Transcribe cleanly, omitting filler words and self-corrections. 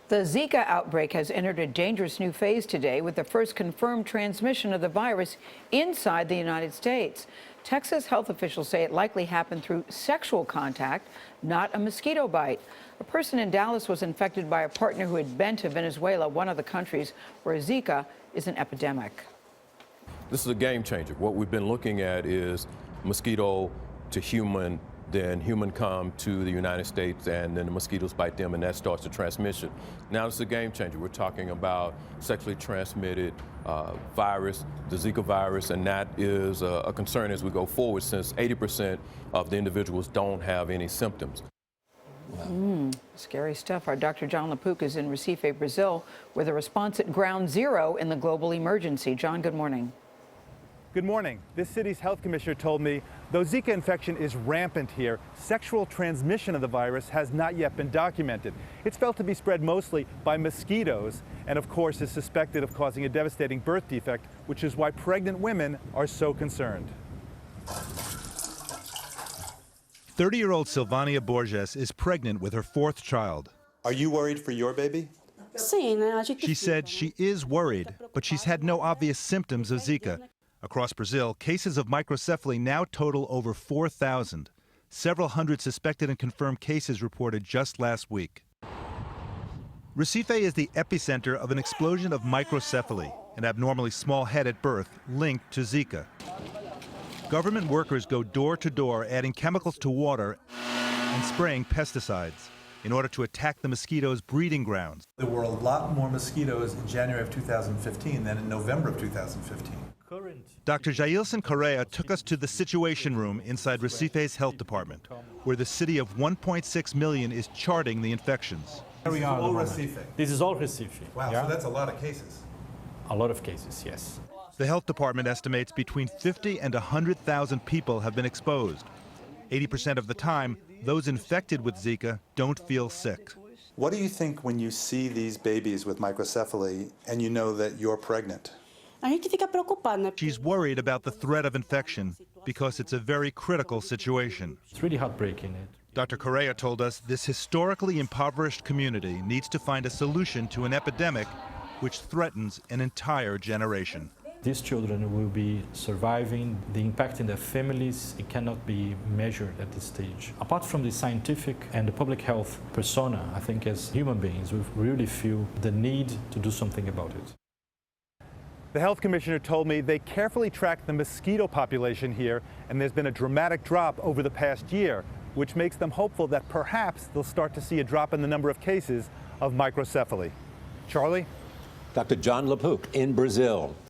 The Zika outbreak has entered a dangerous new phase today with the first confirmed transmission of the virus inside the United States. Texas health officials say it likely happened through sexual contact, not a mosquito bite. A person in Dallas was infected by a partner who had been to Venezuela, one of the countries where Zika is an epidemic. This is a game changer. What we've been looking at is mosquito to human, then human come to the United States, and then the mosquitoes bite them, and that starts the transmission. Now it's a game changer. We're talking about sexually transmitted virus, the Zika virus, and that is a concern as we go forward, since 80% of the individuals don't have any symptoms. Scary stuff. Our Dr. Jon LaPook is in Recife, Brazil, with a response at ground zero in the global emergency. John, good morning. Good morning. This city's health commissioner told me, though Zika infection is rampant here, sexual transmission of the virus has not yet been documented. It's felt to be spread mostly by mosquitoes, and of course is suspected of causing a devastating birth defect, which is why pregnant women are so concerned. 30-year-old Silvania Borges is pregnant with her fourth child. Are you worried for your baby? She said she is worried, but she's had no obvious symptoms of Zika. Across Brazil, cases of microcephaly now total over 4,000. Several hundred suspected and confirmed cases reported just last week. Recife is the epicenter of an explosion of microcephaly, an abnormally small head at birth linked to Zika. Government workers go door to door adding chemicals to water and spraying pesticides in order to attack the mosquitoes' breeding grounds. There were a lot more mosquitoes in January of 2015 than in November of 2015. Dr. Jailson Correa took us to the Situation Room inside Recife's health department, where the city of 1.6 million is charting the infections. This is all Recife. This is all Recife. Wow, yeah? so that's a lot of cases. A lot of cases, yes. The health department estimates between 50 and 100,000 people have been exposed. 80% of the time, those infected with Zika don't feel sick. What do you think when you see these babies with microcephaly and you know that you're pregnant? She's worried about the threat of infection because it's a very critical situation. It's really heartbreaking. Dr. Correa told us this historically impoverished community needs to find a solution to an epidemic which threatens an entire generation. These children will be surviving. The impact in their families, it cannot be measured at this stage. Apart from the scientific and the public health persona, I think as human beings, we really feel the need to do something about it. The health commissioner told me they carefully track the mosquito population here, and there's been a dramatic drop over the past year, which makes them hopeful that perhaps they'll start to see a drop in the number of cases of microcephaly. Charlie? Dr. Jon LaPook in Brazil.